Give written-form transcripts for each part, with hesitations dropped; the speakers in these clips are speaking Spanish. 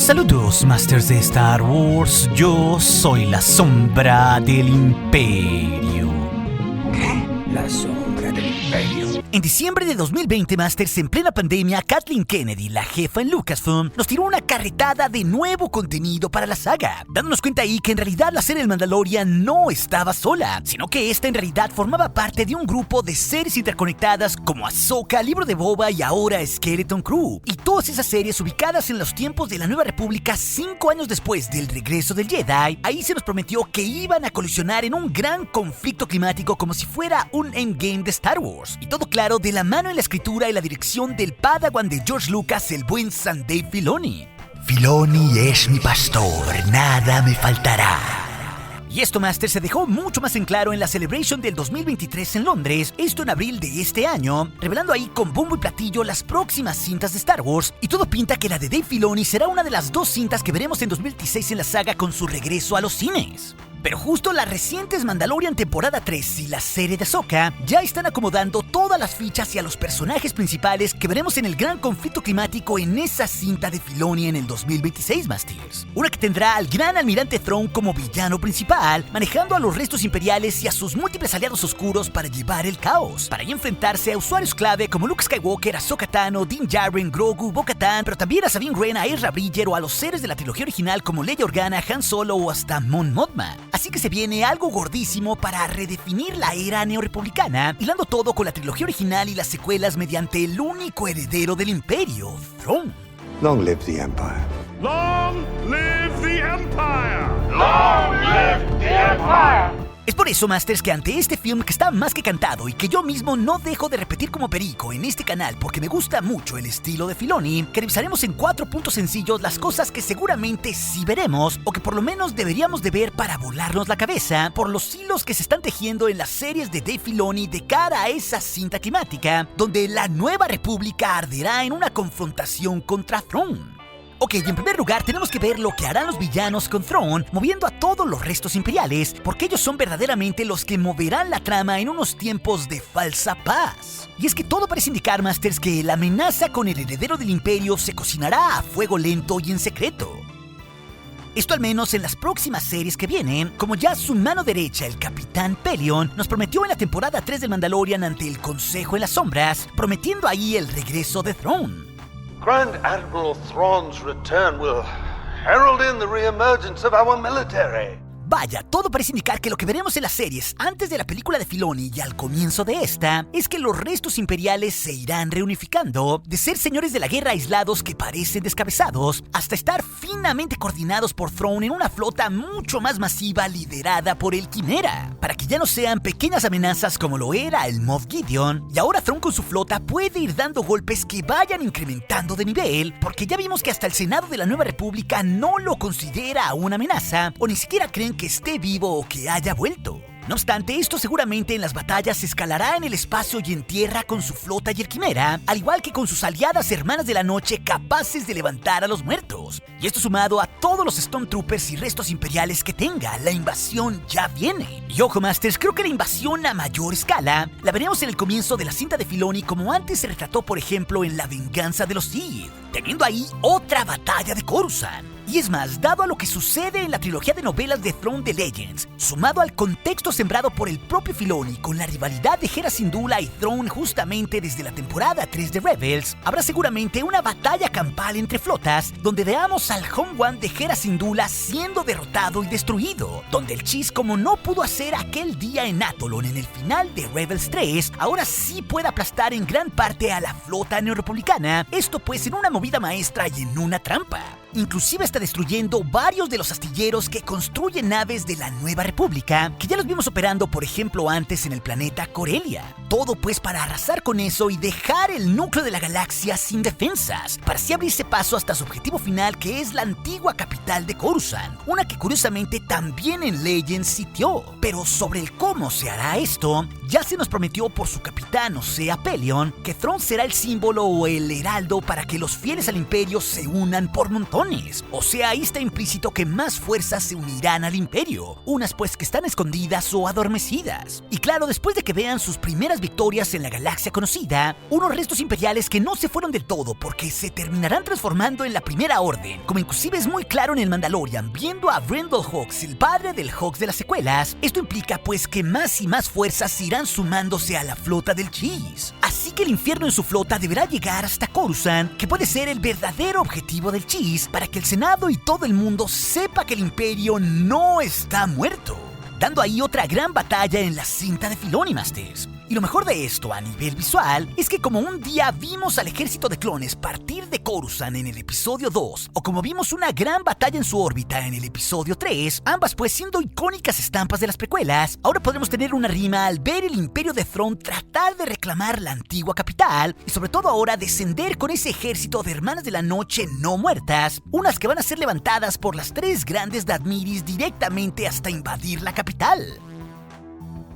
Saludos, Masters de Star Wars. Yo soy la sombra del Imperio. ¿Qué? La sombra del Imperio. En diciembre de 2020, Masters, en plena pandemia, Kathleen Kennedy, la jefa en Lucasfilm, nos tiró una carretada de nuevo contenido para la saga, dándonos cuenta ahí que en realidad la serie del Mandalorian no estaba sola, sino que esta en realidad formaba parte de un grupo de series interconectadas como Ahsoka, Libro de Boba y ahora Skeleton Crew, y todas esas series ubicadas en los tiempos de la Nueva República 5 años después del regreso del Jedi. Ahí se nos prometió que iban a colisionar en un gran conflicto climático como si fuera un endgame de Star Wars, y todo claro de la mano en la escritura y la dirección del Padawan de George Lucas, el buen Sam Dave Filoni. Filoni es mi pastor, nada me faltará. Y esto, Master, se dejó mucho más en claro en la Celebration del 2023 en Londres, esto en abril de este año, revelando ahí con bombo y platillo las próximas cintas de Star Wars, y todo pinta que la de Dave Filoni será una de las 2 cintas que veremos en 2026 en la saga con su regreso a los cines. Pero justo las recientes Mandalorian temporada 3 y la serie de Ahsoka ya están acomodando todas las fichas y a los personajes principales que veremos en el gran conflicto climático en esa cinta de Filoni en el 2026, Masters. Una que tendrá al gran almirante Thrawn como villano principal, manejando a los restos imperiales y a sus múltiples aliados oscuros para llevar el caos, para enfrentarse a usuarios clave como Luke Skywalker, Ahsoka Tano, Din Djarin, Grogu, Bo-Katan, pero también a Sabine Wren, a Ezra Bridger o a los héroes de la trilogía original como Leia Organa, Han Solo o hasta Mon Mothma. Así que se viene algo gordísimo para redefinir la era neorepublicana, hilando todo con la trilogía original y las secuelas mediante el único heredero del Imperio, Thrawn. Long live the Empire. Long live the Empire! Long live the Empire! Es por eso, Masters, que ante este film que está más que cantado y que yo mismo no dejo de repetir como perico en este canal porque me gusta mucho el estilo de Filoni, que revisaremos en 4 puntos sencillos las cosas que seguramente sí veremos o que por lo menos deberíamos de ver para volarnos la cabeza por los hilos que se están tejiendo en las series de Dave Filoni de cara a esa cinta climática donde la Nueva República arderá en una confrontación contra Thrawn. Ok, y en primer lugar tenemos que ver lo que harán los villanos con Thrawn, moviendo a todos los restos imperiales, porque ellos son verdaderamente los que moverán la trama en unos tiempos de falsa paz. Y es que todo parece indicar, Masters, que la amenaza con el heredero del imperio se cocinará a fuego lento y en secreto. Esto al menos en las próximas series que vienen, como ya su mano derecha, el Capitán Pellaeon, nos prometió en la temporada 3 del Mandalorian ante el Consejo en las Sombras, prometiendo ahí el regreso de Thrawn. Grand Admiral Thrawn's return will herald in the re-emergence of our military. Vaya, todo parece indicar que lo que veremos en las series antes de la película de Filoni y al comienzo de esta es que los restos imperiales se irán reunificando, de ser señores de la guerra aislados que parecen descabezados, hasta estar finamente coordinados por Thrawn en una flota mucho más masiva liderada por el Quimera, para que ya no sean pequeñas amenazas como lo era el Moff Gideon, y ahora Thrawn con su flota puede ir dando golpes que vayan incrementando de nivel, porque ya vimos que hasta el Senado de la Nueva República no lo considera una amenaza, o ni siquiera creen que esté vivo o que haya vuelto. No obstante, esto seguramente en las batallas escalará en el espacio y en tierra con su flota y el Quimera, al igual que con sus aliadas hermanas de la noche capaces de levantar a los muertos. Y esto sumado a todos los Stormtroopers y restos imperiales que tenga, la invasión ya viene. Y ojo, Masters, creo que la invasión a mayor escala la veremos en el comienzo de la cinta de Filoni como antes se retrató, por ejemplo, en La Venganza de los Sith, teniendo ahí otra batalla de Coruscant. Y es más, dado a lo que sucede en la trilogía de novelas de Throne de Legends, sumado al contexto sembrado por el propio Filoni con la rivalidad de Hera Syndulla y Thrawn justamente desde la temporada 3 de Rebels, habrá seguramente una batalla campal entre flotas donde veamos al Home One de Hera Syndulla siendo derrotado y destruido, donde el Chiss, como no pudo hacer aquel día en Atolon en el final de Rebels 3, ahora sí puede aplastar en gran parte a la flota neorepublicana, esto pues en una movida maestra y en una trampa. Inclusive está destruyendo varios de los astilleros que construyen naves de la Nueva República, que ya los vimos operando, por ejemplo, antes en el planeta Corellia. Todo pues para arrasar con eso y dejar el núcleo de la galaxia sin defensas, para así abrirse paso hasta su objetivo final, que es la antigua capital de Coruscant, una que curiosamente también en Legends sitió. Pero sobre el cómo se hará esto, ya se nos prometió por su capitán, o sea, Pellaeon, que Thrawn será el símbolo o el heraldo para que los fieles al imperio se unan por montones. O sea, ahí está implícito que más fuerzas se unirán al imperio, unas pues que están escondidas o adormecidas. Y claro, después de que vean sus primeras victorias en la galaxia conocida, unos restos imperiales que no se fueron del todo porque se terminarán transformando en la Primera Orden, como inclusive es muy claro en el Mandalorian, viendo a Brendol Hux, el padre del Hux de las secuelas. Esto implica pues que más y más fuerzas irán sumándose a la flota del Chiss. Así que el infierno en su flota deberá llegar hasta Coruscant, que puede ser el verdadero objetivo del Chiss, para que el Senado y todo el mundo sepa que el Imperio no está muerto, dando ahí otra gran batalla en la cinta de Filoni, Masters. Y lo mejor de esto a nivel visual es que como un día vimos al ejército de clones partir de Coruscant en el episodio 2, o como vimos una gran batalla en su órbita en el episodio 3, ambas pues siendo icónicas estampas de las precuelas, ahora podremos tener una rima al ver el Imperio de Thrawn tratar de reclamar la antigua capital, y sobre todo ahora descender con ese ejército de hermanas de la noche no muertas, unas que van a ser levantadas por las 3 grandes Dadmiris directamente hasta invadir la capital.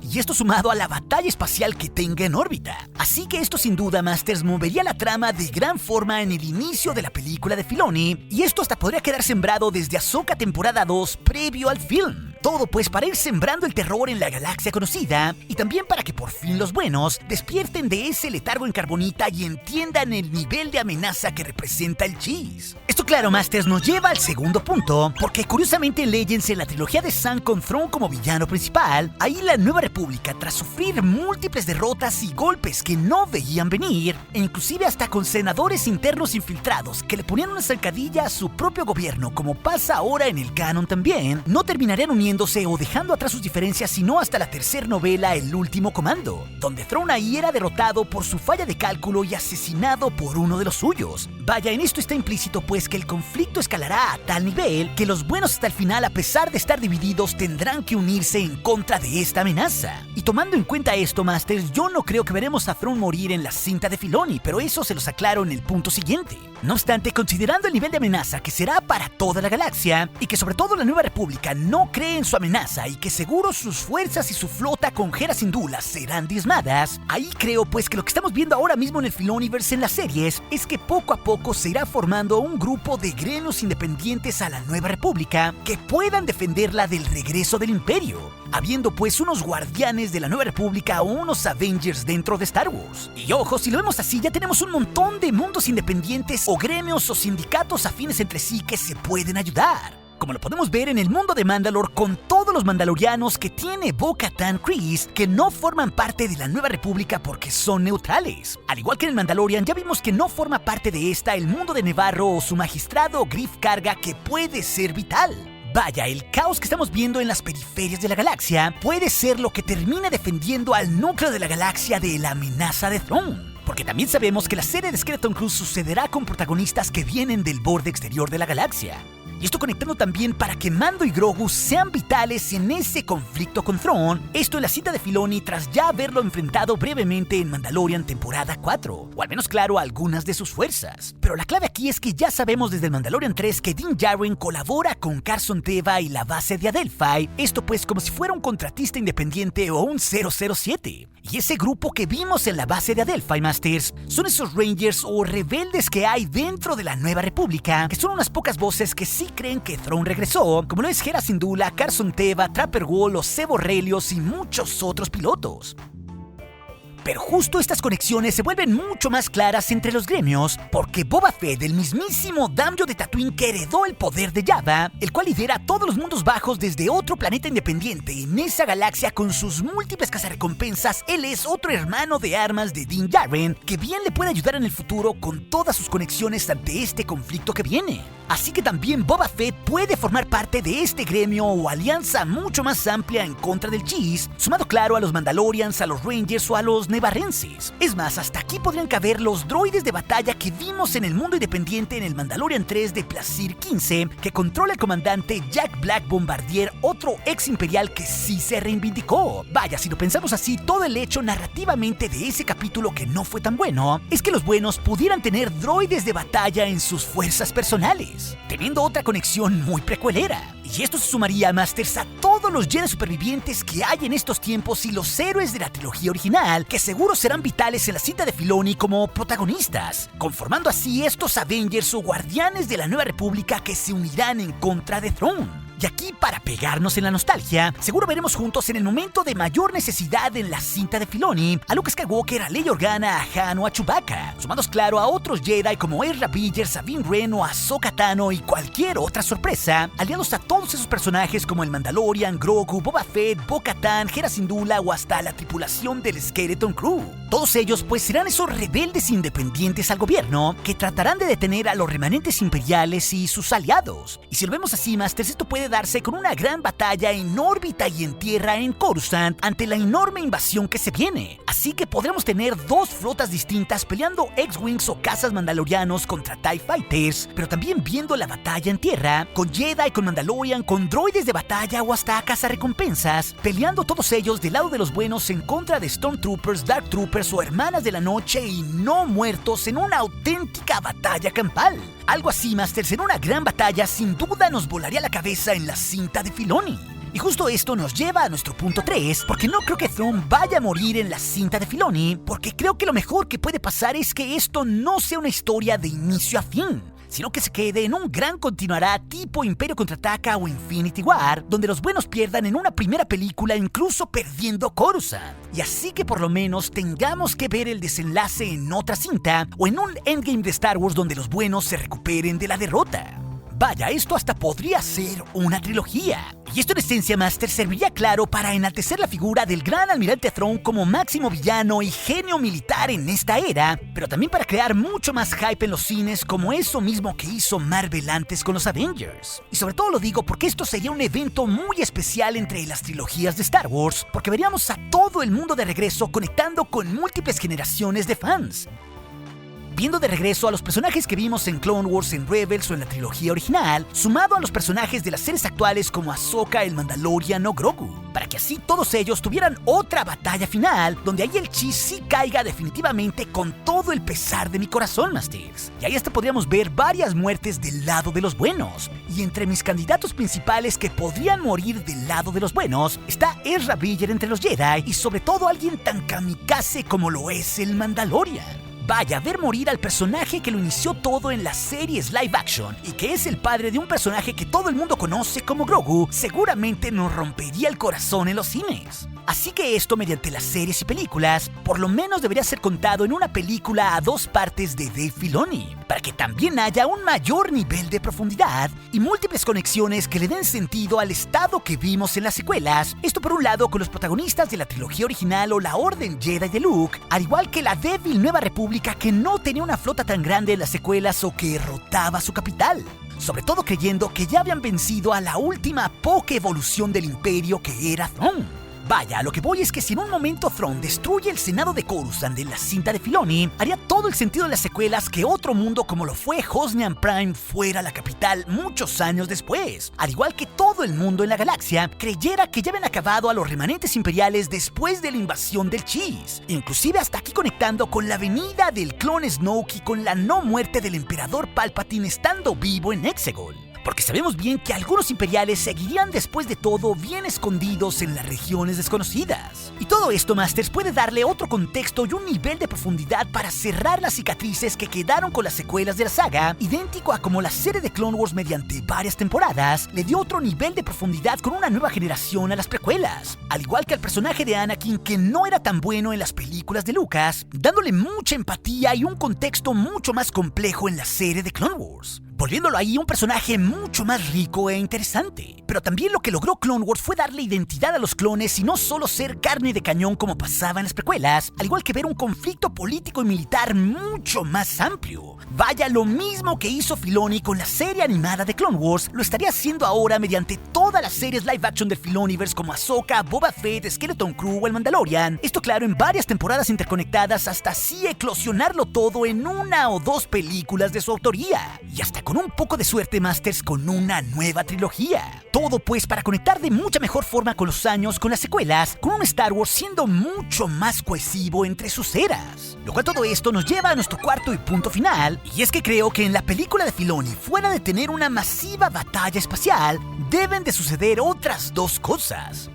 Y esto sumado a la batalla espacial que tenga en órbita. Así que esto sin duda, Masters, movería la trama de gran forma en el inicio de la película de Filoni, y esto hasta podría quedar sembrado desde Ahsoka temporada 2 previo al film. Todo pues para ir sembrando el terror en la galaxia conocida, y también para que por fin los buenos despierten de ese letargo en carbonita y entiendan el nivel de amenaza que representa el Chiss. Esto claro, Masters, nos lleva al segundo punto, porque curiosamente en Legends, en la trilogía de Sun con Thrawn como villano principal, ahí la Nueva República, tras sufrir múltiples derrotas y golpes que no veían venir, e inclusive hasta con senadores internos infiltrados que le ponían una zancadilla a su propio gobierno, como pasa ahora en el canon también, no terminarían uniéndose o dejando atrás sus diferencias sino hasta la tercera novela, El Último Comando, donde Thrawn ahí era derrotado por su falla de cálculo y asesinado por uno de los suyos. Vaya, en esto está implícito pues que el conflicto escalará a tal nivel que los buenos hasta el final, a pesar de estar divididos, tendrán que unirse en contra de esta amenaza. Y tomando en cuenta esto, Masters, yo no creo que veremos a Thrawn morir en la cinta de Filoni, pero eso se los aclaro en el punto siguiente. No obstante, considerando el nivel de amenaza que será para toda la galaxia, y que sobre todo la Nueva República no cree en su amenaza y que seguro sus fuerzas y su flota con Hera Syndulla serán diezmadas, ahí creo pues que lo que estamos viendo ahora mismo en el Filoniverse en las series es que poco a poco se irá formando un grupo de gremios independientes a la Nueva República que puedan defenderla del regreso del Imperio, habiendo pues unos guardianes de la Nueva República o unos Avengers dentro de Star Wars. Y ojo, si lo vemos así, ya tenemos un montón de mundos independientes o gremios o sindicatos afines entre sí que se pueden ayudar, como lo podemos ver en el mundo de Mandalore con todos los mandalorianos que tiene Bo-Katan Kryze, que no forman parte de la Nueva República porque son neutrales. Al igual que en el Mandalorian, ya vimos que no forma parte de esta el mundo de Nevarro o su magistrado Griff Karga, que puede ser vital. Vaya, el caos que estamos viendo en las periferias de la galaxia puede ser lo que termina defendiendo al núcleo de la galaxia de la amenaza de Thrawn. Porque también sabemos que la serie de Skeleton Crew sucederá con protagonistas que vienen del borde exterior de la galaxia. Y esto conectando también para que Mando y Grogu sean vitales en ese conflicto con Thrawn, esto en la cita de Filoni tras ya haberlo enfrentado brevemente en Mandalorian temporada 4, o al menos claro algunas de sus fuerzas. Pero la clave aquí es que ya sabemos desde el Mandalorian 3 que Din Djarin colabora con Carson Teva y la base de Adelphi, esto pues como si fuera un contratista independiente o un 007. Y ese grupo que vimos en la base de Adelphi, Masters, son esos Rangers o rebeldes que hay dentro de la Nueva República, que son unas pocas voces que sí creen que Thrawn regresó, como lo es Hera Syndulla, Carson Teva, Trapper Wall, los Sebo Relios y muchos otros pilotos. Pero justo estas conexiones se vuelven mucho más claras entre los gremios, porque Boba Fett, el mismísimo Daimyo de Tatooine que heredó el poder de Jabba, el cual lidera todos los mundos bajos desde otro planeta independiente en esa galaxia con sus múltiples cazarrecompensas, él es otro hermano de armas de Din Djarin, que bien le puede ayudar en el futuro con todas sus conexiones ante este conflicto que viene. Así que también Boba Fett puede formar parte de este gremio o alianza mucho más amplia en contra del Chiss, sumado claro a los Mandalorians, a los Rangers o a los nevarrenses. Es más, hasta aquí podrían caber los droides de batalla que vimos en el mundo independiente en el Mandalorian 3 de Plazir 15, que controla el comandante Jack Black Bombardier, otro ex imperial que sí se reivindicó. Vaya, si lo pensamos así, todo el hecho narrativamente de ese capítulo que no fue tan bueno, es que los buenos pudieran tener droides de batalla en sus fuerzas personales, teniendo otra conexión muy precuelera. Y esto se sumaría, Masters, a todos los Jedi supervivientes que hay en estos tiempos y los héroes de la trilogía original, que seguro serán vitales en la cinta de Filoni como protagonistas, conformando así estos Avengers o guardianes de la Nueva República que se unirán en contra de Thrawn. Y aquí, para pegarnos en la nostalgia, seguro veremos juntos en el momento de mayor necesidad en la cinta de Filoni a Luke Skywalker, a Leia Organa, a Han o a Chewbacca, sumados claro a otros Jedi como Ezra Bridger, Sabine Wren o Ahsoka Tano y cualquier otra sorpresa, aliados a todos esos personajes como el Mandalorian, Grogu, Boba Fett, Bo-Katan, Hera Syndulla o hasta la tripulación del Skeleton Crew. Todos ellos pues serán esos rebeldes independientes al gobierno que tratarán de detener a los remanentes imperiales y sus aliados. Y si lo vemos así, Masters, esto puede darse con una gran batalla en órbita y en tierra en Coruscant ante la enorme invasión que se viene. Así que podremos tener dos flotas distintas peleando X-Wings o cazas mandalorianos contra TIE Fighters, pero también viendo la batalla en tierra, con Jedi, con Mandalorian, con droides de batalla o hasta cazarrecompensas, peleando todos ellos del lado de los buenos en contra de Stormtroopers, Dark Troopers o Hermanas de la Noche y no muertos en una auténtica batalla campal. Algo así, Masters, en una gran batalla sin duda nos volaría la cabeza en la cinta de Filoni. Y justo esto nos lleva a nuestro punto 3, porque no creo que Thrawn vaya a morir en la cinta de Filoni, porque creo que lo mejor que puede pasar es que esto no sea una historia de inicio a fin, sino que se quede en un gran continuará tipo Imperio Contraataca o Infinity War, donde los buenos pierdan en una primera película incluso perdiendo Coruscant. Y así que por lo menos tengamos que ver el desenlace en otra cinta o en un Endgame de Star Wars donde los buenos se recuperen de la derrota. Vaya, esto hasta podría ser una trilogía. Y esto en esencia, Master, serviría claro para enaltecer la figura del gran almirante Thrawn como máximo villano y genio militar en esta era, pero también para crear mucho más hype en los cines como eso mismo que hizo Marvel antes con los Avengers. Y sobre todo lo digo porque esto sería un evento muy especial entre las trilogías de Star Wars, porque veríamos a todo el mundo de regreso conectando con múltiples generaciones de fans. Viendo de regreso a los personajes que vimos en Clone Wars, en Rebels o en la trilogía original, sumado a los personajes de las series actuales como Ahsoka, el Mandalorian o Grogu, para que así todos ellos tuvieran otra batalla final, donde ahí el chi sí caiga definitivamente con todo el pesar de mi corazón, Masters. Y ahí hasta podríamos ver varias muertes del lado de los buenos. Y entre mis candidatos principales que podrían morir del lado de los buenos, está Ezra Bridger entre los Jedi y sobre todo alguien tan kamikaze como lo es el Mandalorian. Vaya, ver morir al personaje que lo inició todo en las series live action y que es el padre de un personaje que todo el mundo conoce como Grogu, seguramente nos rompería el corazón en los cines. Así que esto, mediante las series y películas, por lo menos debería ser contado en una película a 2 partes de Dave Filoni, para que también haya un mayor nivel de profundidad y múltiples conexiones que le den sentido al estado que vimos en las secuelas. Esto por un lado con los protagonistas de la trilogía original o la Orden Jedi de Luke, al igual que la débil Nueva República que no tenía una flota tan grande en las secuelas o que rotaba su capital. Sobre todo creyendo que ya habían vencido a la última poca evolución del imperio que era Thrawn. Vaya, a lo que voy es que si en un momento Thrawn destruye el Senado de Coruscant en la cinta de Filoni, haría todo el sentido en las secuelas que otro mundo como lo fue Hosnian Prime fuera la capital muchos años después. Al igual que todo el mundo en la galaxia creyera que ya habían acabado a los remanentes imperiales después de la invasión del Chiss. Inclusive hasta aquí conectando con la venida del clon Snoke y con la no muerte del emperador Palpatine estando vivo en Exegol. Porque sabemos bien que algunos imperiales seguirían después de todo bien escondidos en las regiones desconocidas. Y todo esto, Masters, puede darle otro contexto y un nivel de profundidad para cerrar las cicatrices que quedaron con las secuelas de la saga, idéntico a como la serie de Clone Wars mediante varias temporadas le dio otro nivel de profundidad con una nueva generación a las precuelas, al igual que al personaje de Anakin que no era tan bueno en las películas de Lucas, dándole mucha empatía y un contexto mucho más complejo en la serie de Clone Wars, volviéndolo ahí un personaje mucho más rico e interesante. Pero también lo que logró Clone Wars fue darle identidad a los clones y no solo ser carne de cañón como pasaba en las precuelas, al igual que ver un conflicto político y militar mucho más amplio. Vaya, lo mismo que hizo Filoni con la serie animada de Clone Wars, lo estaría haciendo ahora mediante todas las series live action del Filoniverse como Ahsoka, Boba Fett, Skeleton Crew o el Mandalorian. Esto claro en varias temporadas interconectadas hasta así eclosionarlo todo en 1 o 2 películas de su autoría. Y hasta con un poco de suerte, Masters, con una nueva trilogía. Todo pues para conectar de mucha mejor forma con los años, con las secuelas, con un Star Wars siendo mucho más cohesivo entre sus eras. Lo cual todo esto nos lleva a nuestro cuarto y punto final, y es que creo que en la película de Filoni, fuera de tener una masiva batalla espacial, deben de suceder otras 2 cosas.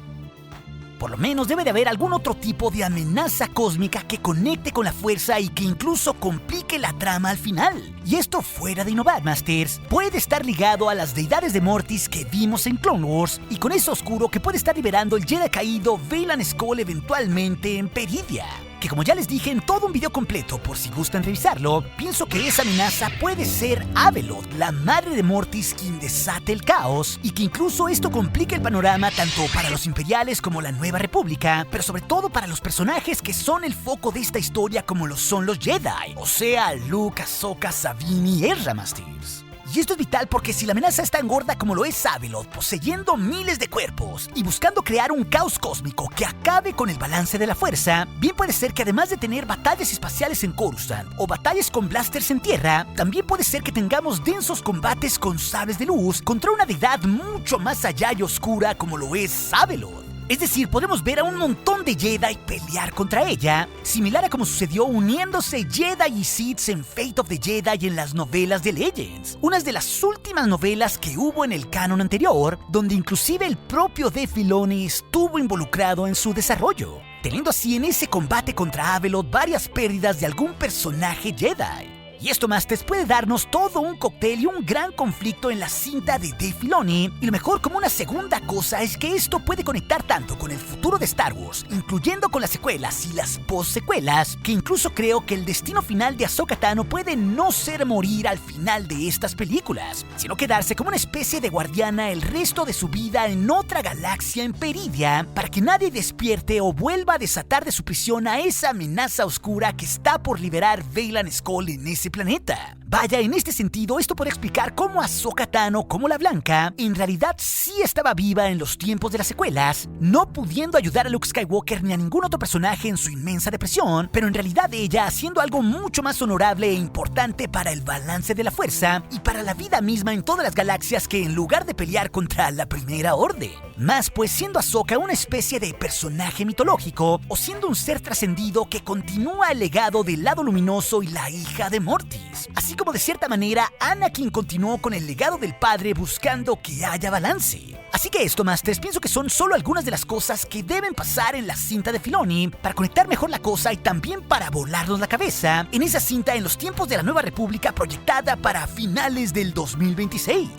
Por lo menos debe de haber algún otro tipo de amenaza cósmica que conecte con la fuerza y que incluso complique la trama al final. Y esto fuera de innovar, Masters, puede estar ligado a las deidades de Mortis que vimos en Clone Wars y con eso oscuro que puede estar liberando el Jedi caído Baylan Skoll eventualmente en Peridea. Que como ya les dije en todo un video completo por si gustan revisarlo, pienso que esa amenaza puede ser Abeloth, la madre de Mortis quien desate el caos y que incluso esto complica el panorama tanto para los imperiales como la Nueva República, pero sobre todo para los personajes que son el foco de esta historia como lo son los Jedi, o sea, Luke, Ahsoka, Sabine y Ezra, Masters. Y esto es vital porque si la amenaza es tan gorda como lo es Abeloth, poseyendo miles de cuerpos y buscando crear un caos cósmico que acabe con el balance de la fuerza, bien puede ser que además de tener batallas espaciales en Coruscant o batallas con blasters en tierra, también puede ser que tengamos densos combates con sables de luz contra una deidad mucho más allá y oscura como lo es Abeloth. Es decir, podemos ver a un montón de Jedi pelear contra ella, similar a como sucedió uniéndose Jedi y Sith en Fate of the Jedi y en las novelas de Legends, unas de las últimas novelas que hubo en el canon anterior, donde inclusive el propio Dave Filoni estuvo involucrado en su desarrollo, teniendo así en ese combate contra Abeloth varias pérdidas de algún personaje Jedi. Y esto, Masters, puede darnos todo un cóctel y un gran conflicto en la cinta de Dave Filoni. Y lo mejor como una segunda cosa es que esto puede conectar tanto con el futuro de Star Wars, incluyendo con las secuelas y las post-secuelas, que incluso creo que el destino final de Ahsoka Tano puede no ser morir al final de estas películas, sino quedarse como una especie de guardiana el resto de su vida en otra galaxia en Peridea, para que nadie despierte o vuelva a desatar de su prisión a esa amenaza oscura que está por liberar Baylan Skoll en ese planeta. Vaya, en este sentido, esto puede explicar cómo Ahsoka Tano, como la Blanca, en realidad sí estaba viva en los tiempos de las secuelas, no pudiendo ayudar a Luke Skywalker ni a ningún otro personaje en su inmensa depresión, pero en realidad ella haciendo algo mucho más honorable e importante para el balance de la fuerza y para la vida misma en todas las galaxias que en lugar de pelear contra la Primera Orden. Más pues siendo Ahsoka una especie de personaje mitológico o siendo un ser trascendido que continúa el legado del lado luminoso y la hija de Mortis. Así como de cierta manera Anakin continuó con el legado del padre buscando que haya balance. Así que esto, Masters, pienso que son solo algunas de las cosas que deben pasar en la cinta de Filoni para conectar mejor la cosa y también para volarnos la cabeza en esa cinta en los tiempos de la Nueva República proyectada para finales del 2026.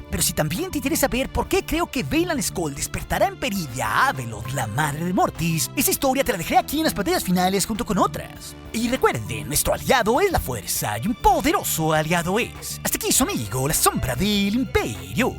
Pero si también te interesa ver por qué creo que Baylan Skoll despertará en Peridea a Abeloth, la madre de Mortis, esa historia te la dejaré aquí en las pantallas finales junto con otras. Y recuerden, nuestro aliado es la fuerza y un poderoso aliado es. Hasta aquí su amigo, la sombra del Imperio.